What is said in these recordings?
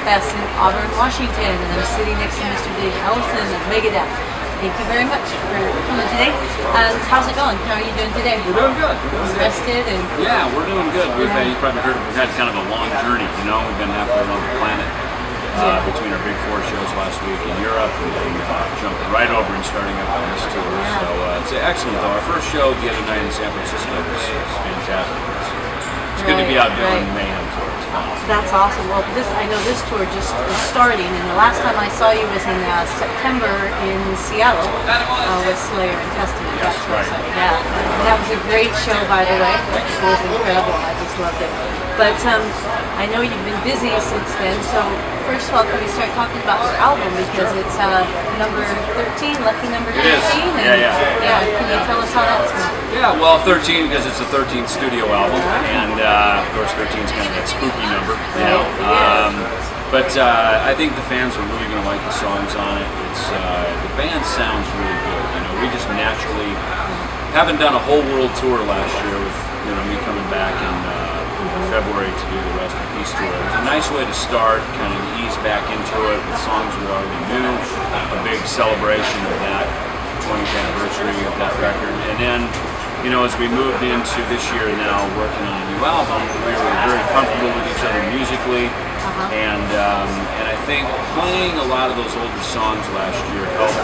Fest in Auburn, Washington, and I'm sitting next to Mr. Dave Ellefson of Megadeth. Thank you very much for coming today. How's it going? How are you doing today? We're doing good. Rested and yeah, we're doing good. You've probably heard we've had kind of a long journey. You know, we've been halfway around the planet between our big 4 shows last week in Europe, and then jumped right over and starting up on this tour. So it's excellent. Though our first show the other night in San Francisco was fantastic. It's good to be out doing the Mayhem tour. It's fun. That's awesome. Well, I know this tour just is starting, and the last time I saw you was in September in Seattle with Slayer and Testament. Yes, right. Yeah, that was a great show, by the way. It was incredible. I just loved it. But I know you've been busy since then, so first of all, can we start talking about your album, because it's number 13, lucky number 13? It is. Yeah, can you tell us how that's going? Yeah, well, 13 because it's the 13th studio album, and of course 13 is kind of that spooky number, you know. But I think the fans are really going to like the songs on it. It's the band sounds really good. You know, we just naturally haven't done a whole world tour last year with me coming back in February to do the Rest in Peace tour. It was a nice way to start, kind of ease back into it with songs we already knew, a big celebration of that 20th anniversary of that record, and then as we moved into this year now working on a new album, we were very comfortable with each other musically, and I think playing a lot of those older songs last year helped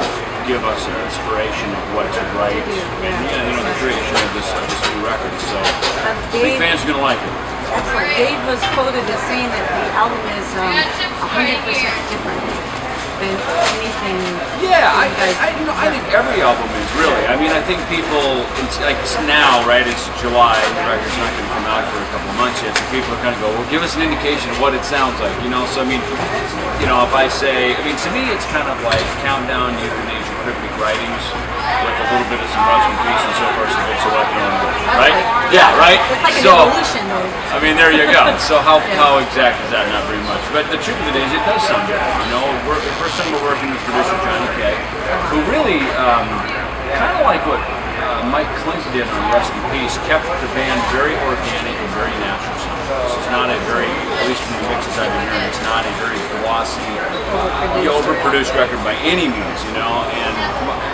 give us an inspiration of what to write, and the creation of this new record. So I think fans are going to like it. Excellent. Dave was quoted as saying that the album is 100% different than anything. Yeah, I think every album is really. I mean, I think people, it's now, right? It's July, and the record's not going to come out for a couple of months yet, so people are kind of go, well, give us an indication of what it sounds like, So I mean, if I say, to me, it's kind of like Countdown, Euthanasia, Cryptic Writings, with a little bit of some Rust in Peace and so forth, so it's a weapon on it, right? Yeah, right? It's like an evolution, though. I mean, there you go. So how exact is that? Not very much. But the truth of it is, it does sound good. The first time we're working with producer Johnny K, who really, kind of like what Mike Clint did on Rust in Peace, kept the band very organic and very natural. This is not a very, at least from the mixes I've been hearing, it's not a very glossy, overproduced record by any means, And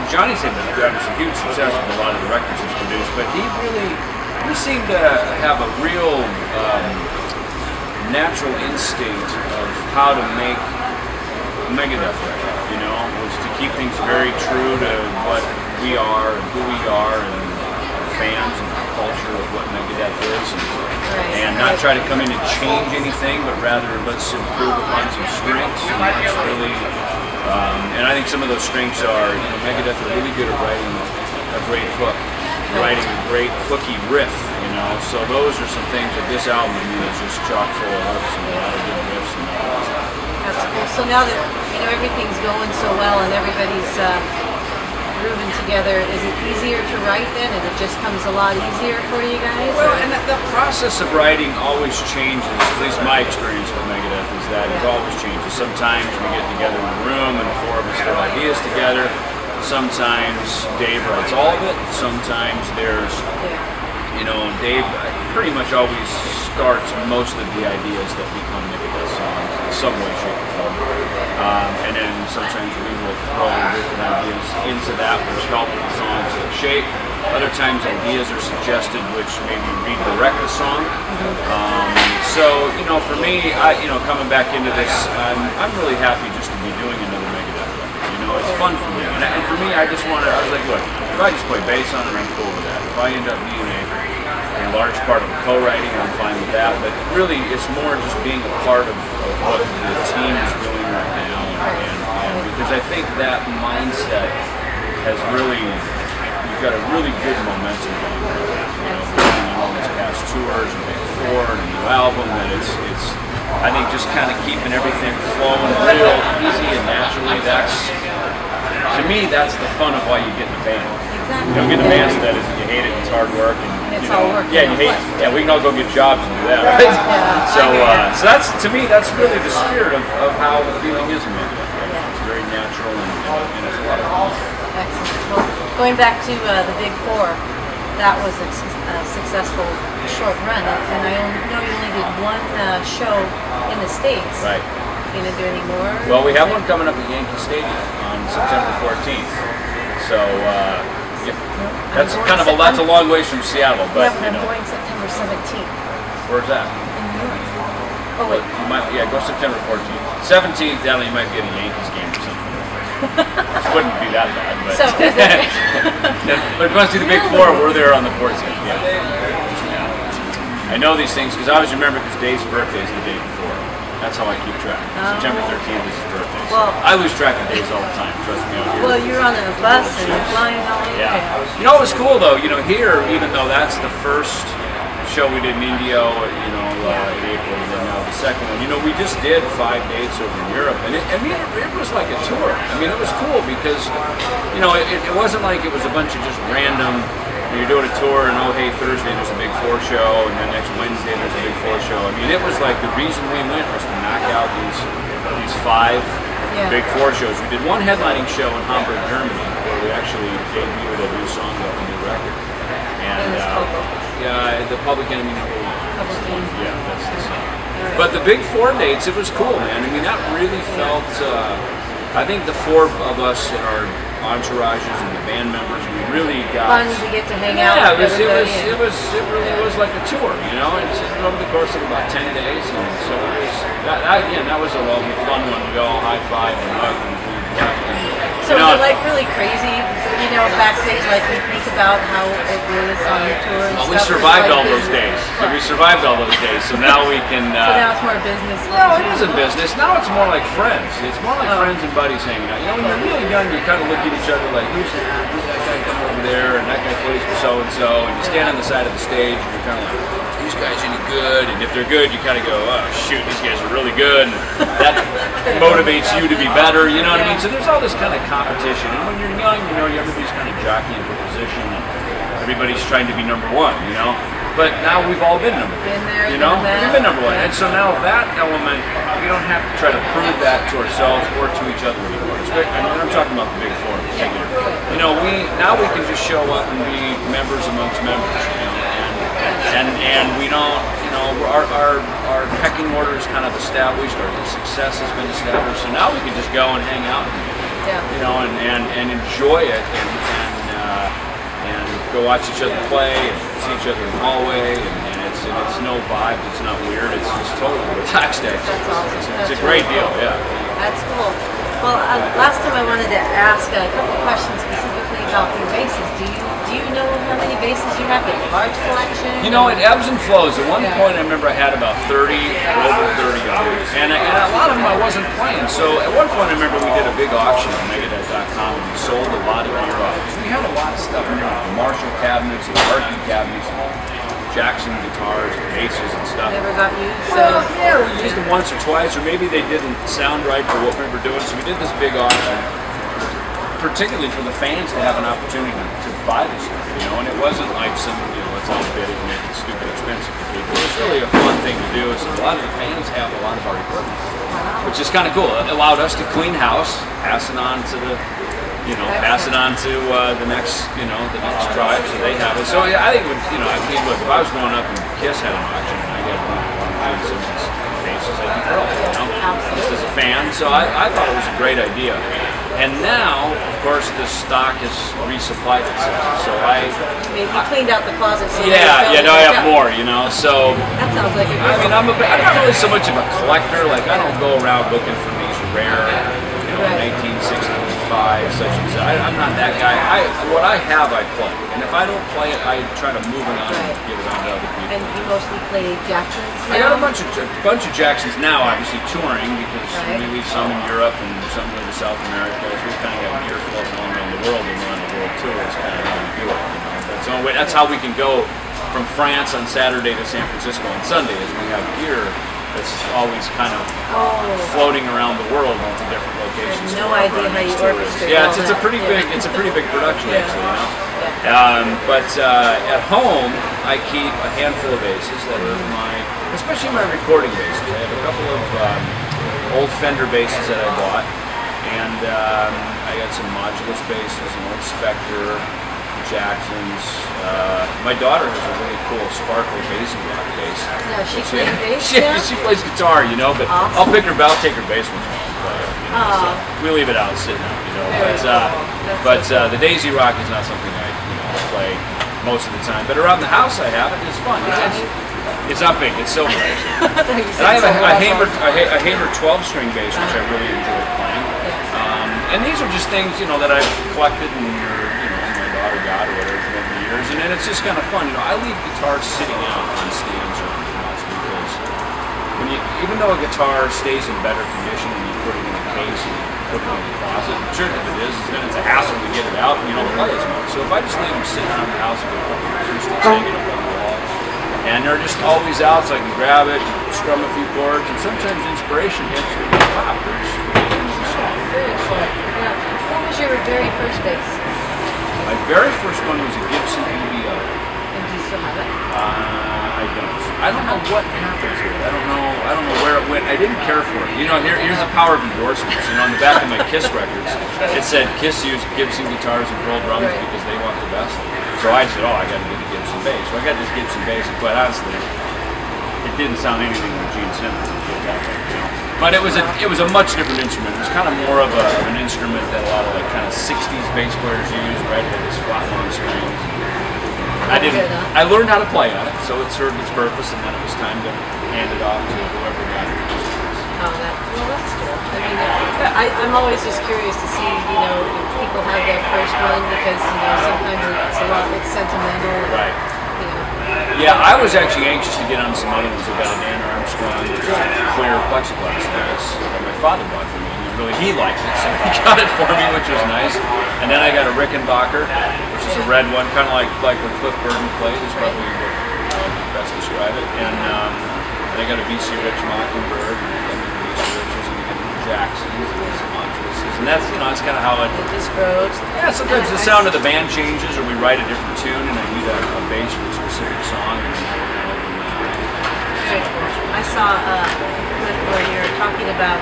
Johnny's had some huge success with a lot of the records he's produced, but he seemed to have a real natural instinct of how to make a Megadeth record, was to keep things very true to what we are and who we are and fans and the culture of what Megadeth is, and not try to come in and change anything, but rather let's improve upon some strengths. And that's really, and I think some of those strengths are, Megadeth are really good at writing a great hook, writing a great hooky riff, So those are some things that this album is just chock full of hooks and a lot of good riffs and all that. That's cool. So now that everything's going so well and everybody's grooving together, is it easier to write then, and it just comes a lot easier for you guys? Well, and the process of writing always changes. At least my experience with Megadeth is that it always changes. Sometimes we get together in a room and 4 of us throw ideas together. Sometimes Dave writes all of it. Sometimes there's, Dave pretty much always starts most of the ideas that become Megadeth songs in some way, shape, or form. And then sometimes we will throw different ideas into that, which help the songs take shape. Other times ideas are suggested, which maybe redirect the song. So, for me, coming back into this, I'm really happy just to be doing another Megadeth record. It's fun for me. And for me, I was like, look, if I just play bass on it, I'm cool with that. If I end up being a large part of co-writing, I'm fine with that. But really, it's more just being a part of what the team is doing right now. And because I think that mindset has really, you've got a really good momentum going on all these past tours and Big 4 and a new album, that it's I think just kind of keeping everything flowing real easy and naturally, to me, that's the fun of why you get in a band. Exactly. You don't get in a band so that is you hate it, it's hard work, and it's all work. Yeah, you hate. Yeah, we can all go get jobs and do that, right? So that's, to me, that's really the spirit of how the feeling is in Megadeth. It's very natural and it's a lot of fun. Excellent. Well, going back to the Big 4, that was a successful short run, and I know you only did 1 show in the States. Right. you gonna do any more? Well, we have one coming up at Yankee Stadium on September 14th. So that's kind of that's a long ways from Seattle, but yeah, I'm going September 17th. Where's that? In New York. Oh wait. You might, go September 14th. 17th, down you might get a Yankees game or something. Which wouldn't be that bad, but. So is it? But if you want to see the Big Four, we're there on the 14th. Yeah. I know these things because I always remember because Dave's birthday is the day before. That's how I keep track. September 13th is his birthday. So Well, I lose track of days all the time. Trust me. Out here. Well, you're on a bus and you're flying all over. Yeah. You know what was cool though? You know, here, even though that's the first show we did in India, in April, and then now the second one. You know, we just did 5 dates over in Europe, and it was like a tour. I mean, it was cool because, you know, it wasn't like it was a bunch of just random. You're doing a tour, and oh hey, Thursday there's a Big Four show, and then next Wednesday there's a Big Four show. I mean, it was like the reason we went was to knock out these 5 Big Four shows. We did one headlining show in Hamburg, Germany, where we actually debuted a new song off a new record. And the Public Enemy #1. Yeah, that's the song. But the Big Four dates, it was cool, man. I mean, that really felt. I think the 4 of us in our entourages and the band members, we really got fun to get to hang out. Yeah, with it really was like a tour, you know. It's over the course of about 10 days, and so it was that was a lovely, fun one. We all high five and hug and we left. So was it like really crazy, you know, backstage, like we think about how it was on the tour and well, stuff? we survived all those business? days. So we survived all those days, so now we can. So now it's more business. No, it isn't business. Now it's more like friends. It's more like friends and buddies hanging out. You know, when you're really young, you kind of look at each other like, who's that guy coming over there, and that guy plays for so-and-so, and you stand on the side of the stage, and you're kind of like, these guys any good? And if they're good, you kind of go, oh shoot, these guys are really good. And that motivates you to be better, you know what I mean? So there's all this kind of competition. And when you're young, you know, everybody's kind of jockeying for position, and everybody's trying to be number 1, you know? But now we've all been number 1. Been there, you know? We've been number 1. Yeah. And so now that element, we don't have to try to prove that to ourselves or to each other anymore. And I'm talking about the Big Four in particular. You know, now we can just show up and be members amongst members, you know? And we don't, you know, our pecking order is kind of established, our success has been established, so now we can just go and hang out, you know, and enjoy it, and go watch each other play, and see each other in the hallway, and it's no vibes, it's not weird, it's totally relaxed actually. That's awesome. It's a great deal, yeah. That's cool. Well, last time I wanted to ask a couple questions specifically about your basses. Do you know how many basses you have? A large collection? You know, it ebbs and flows. At one point, I remember I had about 30, or over 30 of these, and a lot of them I wasn't playing. So at one point, I remember we did a big auction on Megadeth.com, and we sold a lot of gear off. So we had a lot of stuff in there, like Marshall cabinets, and Hardy cabinets, Jackson guitars, and basses, and stuff. Never got used. Well, yeah, we used them once or twice, or maybe they didn't sound right for what we were doing. So we did this big auction, particularly for the fans to have an opportunity to buy this stuff, you know. And it wasn't like some, you know, let's outbid it and make it stupid expensive for people. It was really a fun thing to do. So a lot of the fans have a lot of our equipment, which is kind of cool. It allowed us to clean house, pass it on to the. You know, pass it on to the next tribe, so they have it. So yeah, I think, you know, I mean, look, if I was growing up and Kiss had an auction, and I got some of these bases, I'd be thrilled, you know, just as a fan. So I thought it was a great idea. And now, of course, the stock has resupplied itself. So you cleaned out the closet. So now I have more, you know. So that sounds like a good. I mean, I'm not really so much of a collector. Like, I don't go around looking for these rare, you know, 1965 such and such. I'm not that guy. What I have, I play, and if I don't play it, I try to move it on and give it on to other people. And you mostly play Jacksons now? I got a bunch of Jacksons now, obviously touring, because we leave some in Europe and some go to South America. So we kind of got gear floating all around the world, and we're on a world tour. That's kind of how we do it. You know? That's how we can go from France on Saturday to San Francisco on Sunday, as we have gear that's always kind of floating around the world into different locations. No idea how you orchestrate. Yeah, it's a pretty big production actually, you know. But at home, I keep a handful of basses that are especially my recording basses. I have a couple of old Fender basses that I bought, and I got some Modulus basses, an old Spectre, Jacksons. My daughter has a really cool sparkle bass rock bass. Yeah, she plays bass. She plays guitar, you know, but awesome. I'll pick her up, take her bass once in a while and play it. You know, so we leave it out sitting out, you know. But the Daisy Rock is not something I play most of the time. But around the house I have it. It's fun. It's not big. It's silver. And I have a Hamer 12-string bass, which I really enjoy playing. And these are just things, you know, that I've collected and my daughter got or whatever over the years. And then it's just kind of fun. You know, I leave guitars sitting out on stands or house because even though a guitar stays in better condition and you put it in a case and you put it in the closet, sure if it is, then it's a hassle to get it out and you don't play as much. So if I just leave them sitting around the house and get a couple of acoustics hanging up on the wall, and they're just always out, so I can grab it, strum a few chords, and sometimes inspiration hits me. Wow, there's a song. Very cool. Yeah. What was your very first bass? My very first one was a Gibson EBO. And do you still have it? I don't. I don't know what happened to it. I don't know where it went. I didn't care for it. You know, here's the power of endorsements. You know, on the back of my Kiss records, it said Kiss used Gibson guitars and Pearl drums because they want the best. So I said, I got to get a Gibson bass. So I got this Gibson bass, and quite honestly, it didn't sound anything like Gene Simmons. But it was a much different instrument. It was kind of more of an instrument that a lot of kind of 60s bass players use, right? It had this flat long strings. I learned how to play on it, so it served its purpose, and then it was time to hand it off to whoever got it. That's cool. I mean, I'm always just curious to see, if people have their first one because, sometimes it's sentimental. Right. Yeah, I was actually anxious to get on some other ones. I got an Ann Armstrong, which is a clear plexiglass bass that my father bought for me. He liked it, so he got it for me, which was nice. And then I got a Rickenbacker, which is a red one, kind of like what Cliff Burton played, is probably what best describe it. And I got a BC Rich Mockingbird, and BC Riches, and Jacksons, and some Montroses. And that's, it's kind of how it just grows. Yeah, sometimes the sound of the band changes, or we write a different tune, and I need a bass for a specific song. Very cool. I saw a clip where you were talking about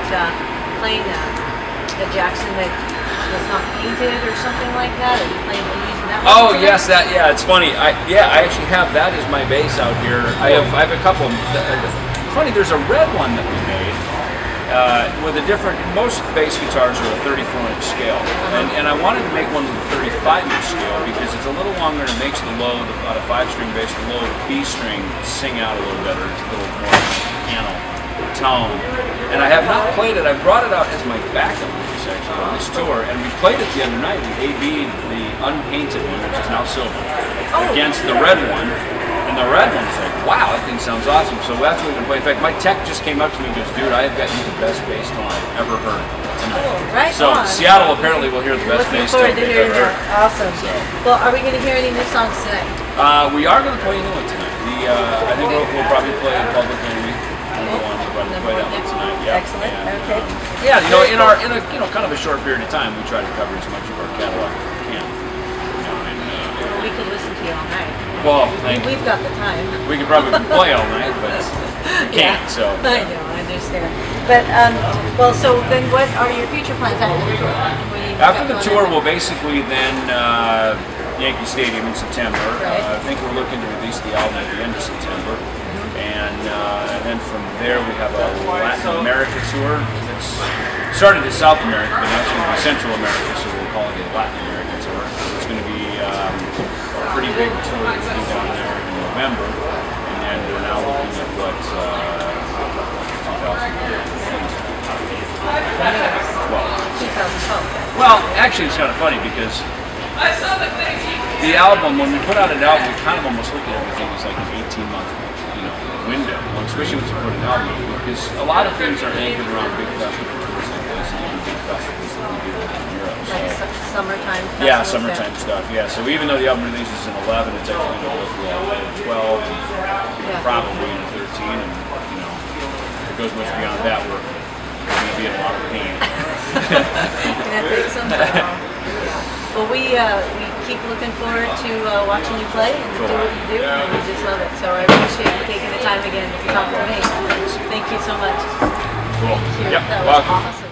playing the Jackson that was not painted or something like that. Are you playing using that one? Oh yes, it's funny. I actually have that as my bass out here. I have a couple. Funny, there's a red one that we made with a different. Most bass guitars are a 34-inch scale, and I wanted to make one with a 35-inch scale because it's a little longer and it makes the low on a 5-string bass, the low B string sing out a little better. It's a little more piano tone. And I have not played it. I brought it out as my backup bass actually on this tour, and we played it the other night. We AB'd the unpainted one, which is now silver, against the red one. And the red one's like, wow, that thing sounds awesome. So that's what we've been playing. In fact, my tech just came up to me and goes, dude, I have got you the best bass tone I've ever heard tonight. So Seattle apparently will hear the best bass tone they've ever heard. Awesome. So. Well, are we going to hear any new songs tonight? We are going to play a new one tonight. I think we'll probably play Public Enemy. We'll probably play that one tonight. Yeah. Excellent. Okay. Yeah, in a kind of a short period of time, we try to cover as much of our catalog as we can. We could listen to you all night. Well, we've got the time. We could probably play all night, but can't. So I know, I understand. But so then, what are your future plans after the tour? After the tour, we'll basically then Yankee Stadium in September. Right. I think we're looking to release the album at the end of September, and then from there we have a Latin America tour. It's started in South America, but now it's going to be Central America, so we'll call it a Latin America tour. It's going to be a pretty big tour that we'll do down there in November, and then we're now looking at what 2012. Well, actually, it's kind of funny because the album, when we put out an album, we kind of almost look at everything as like an 18-month, window, especially when you put an album out, because a lot of things are anchored around big festival tours like this, and even big festivals that we do in Europe. Like summertime. Yeah, summertime stuff. Yeah, so even though the album releases in 11, it's actually going to go through 12, and probably in 13, and if it goes much beyond that, we're going to be in a lot of pain. That takes some time. Well, we keep looking forward to watching you play and do what you do, and we just love it. So I appreciate you taking the time again to talk to me. Thank you so much. Cool. Thank you. Yep. That was Welcome. awesome.